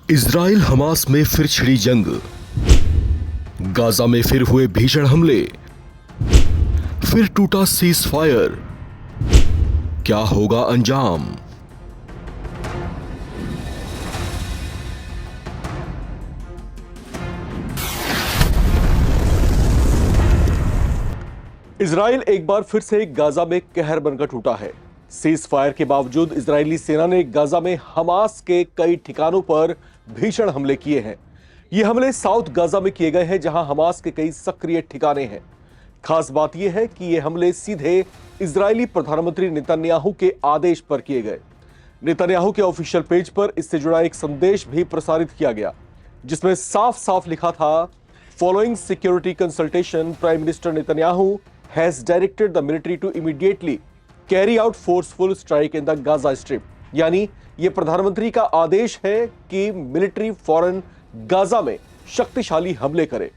Israel Hamas में फिर छिड़ी जंग, गाजा में फिर हुए भीषण हमले, फिर टूटा सीज फायर, क्या होगा अंजाम? इजराइल एक बार फिर से गाजा में कहर बनकर टूटा है। सीज फायर के बावजूद इजरायली सेना ने गाजा में हमास के कई ठिकानों पर भीषण हमले किए हैं। ये हमले साउथ गाजा में किए गए हैं, जहां हमास के कई सक्रिय ठिकाने हैं। खास बात यह है कि ये हमले सीधे इजरायली प्रधानमंत्री नेतन्याहू के आदेश पर किए गए। नेतन्याहू के ऑफिशियल पेज पर इससे जुड़ा एक संदेश भी प्रसारित किया गया, जिसमें साफ साफ लिखा था, following security consultation, prime minister Netanyahu has directed the military to immediately carry out forceful strike in the Gaza Strip। यानी यह प्रधानमंत्री का आदेश है कि मिलिट्री फौरन गाजा में शक्तिशाली हमले करे।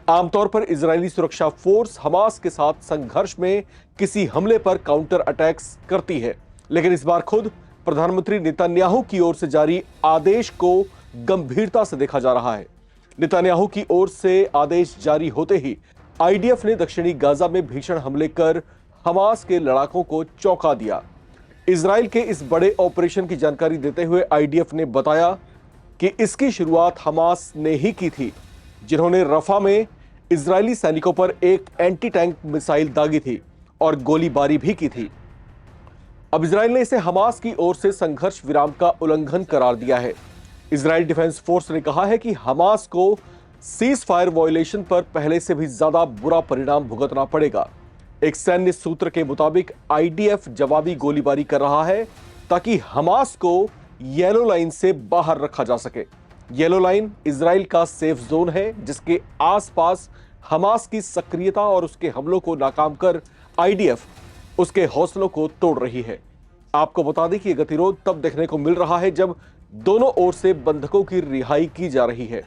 आमतौर पर इजरायली सुरक्षा फोर्स हमास के साथ संघर्ष में किसी हमले पर काउंटर अटैक्स करती है, लेकिन इस बार खुद प्रधानमंत्री नेतन्याहू की ओर से जारी आदेश को गंभीरता से देखा जा रहा है। नेतन्याहू की ओर से आदेश जारी होते ही आईडीएफ ने दक्षिणी गाजा में भीषण हमले कर हमास के लड़ाकों को चौंका दिया। इजराइल के इस बड़े ऑपरेशन की जानकारी देते हुए आईडीएफ ने बताया कि इसकी शुरुआत हमास ने ही की थी, जिन्होंने रफा में इजरायली सैनिकों पर एक एंटी टैंक मिसाइल दागी थी और गोलीबारी भी की थी। अब इजराइल ने इसे हमास की ओर से संघर्ष विराम का उल्लंघन करार दिया है। इजराइल डिफेंस फोर्स ने कहा है कि हमास को सीज फायर वायलेशन पर पहले से भी ज्यादा बुरा परिणाम भुगतना पड़ेगा। एक सैन्य सूत्र के मुताबिक आईडीएफ जवाबी गोलीबारी कर रहा है ताकि हमास को येलो लाइन से बाहर रखा जा सके। येलो लाइन इजराइल का सेफ जोन है, जिसके आसपास हमास की सक्रियता और उसके हमलों को नाकाम कर आईडीएफ उसके हौसलों को तोड़ रही है। आपको बता दें कि यह गतिरोध तब देखने को मिल रहा है जब दोनों ओर से बंधकों की रिहाई की जा रही है।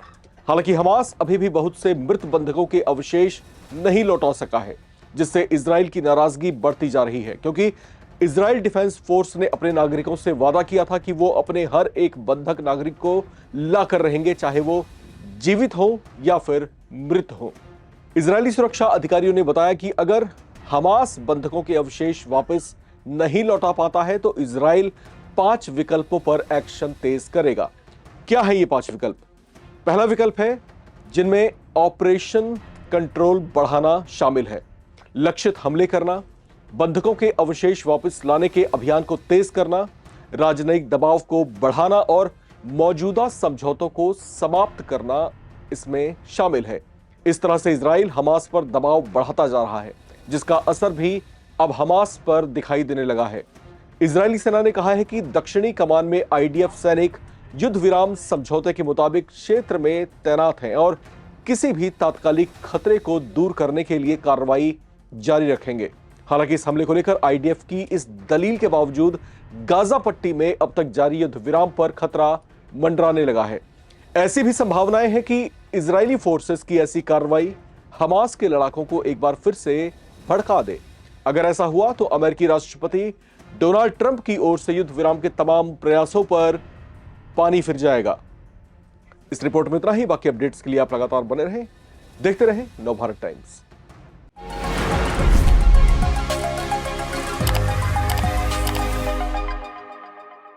हालांकि हमास अभी भी बहुत से मृत बंधकों के अवशेष नहीं लौटा सका है, जिससे इजराइल की नाराजगी बढ़ती जा रही है, क्योंकि इजराइल डिफेंस फोर्स ने अपने नागरिकों से वादा किया था कि वो अपने हर एक बंधक नागरिक को लाकर रहेंगे, चाहे वो जीवित हो या फिर मृत हो। इजरायली सुरक्षा अधिकारियों ने बताया कि अगर हमास बंधकों के अवशेष वापस नहीं लौटा पाता है तो इजराइल 5 विकल्पों पर एक्शन तेज करेगा। क्या है ये 5 विकल्प? पहला विकल्प है जिनमें ऑपरेशन कंट्रोल बढ़ाना शामिल है, लक्षित हमले करना, बंधकों के अवशेष वापस लाने के अभियान को तेज करना, राजनयिक दबाव को बढ़ाना और मौजूदा समझौतों को समाप्त करना इसमें शामिल है। इस तरह से इजराइल हमास पर दबाव बढ़ाता जा रहा है, जिसका असर भी अब हमास पर दिखाई देने लगा है। इजरायली सेना ने कहा है कि दक्षिणी कमान में आईडीएफ सैनिक युद्ध विराम समझौते के मुताबिक क्षेत्र में तैनात हैं और किसी भी तात्कालिक खतरे को दूर करने के लिए कार्रवाई जारी रखेंगे। हालांकि इस हमले को लेकर आईडीएफ की इस दलील के बावजूद गाजा पट्टी में अब तक जारी युद्ध विराम पर खतरा मंडराने लगा है। ऐसी भी संभावनाएं हैं कि इजरायली फोर्सेस की ऐसी कार्रवाई हमास के लड़ाकों को एक बार फिर से भड़का दे। अगर ऐसा हुआ तो अमेरिकी राष्ट्रपति डोनाल्ड ट्रंप की ओर से युद्ध विराम के तमाम प्रयासों पर पानी फिर जाएगा। इस रिपोर्ट में इतना ही। बाकी अपडेट्स के लिए आप लगातार बने रहें, देखते रहें नवभारत टाइम्स।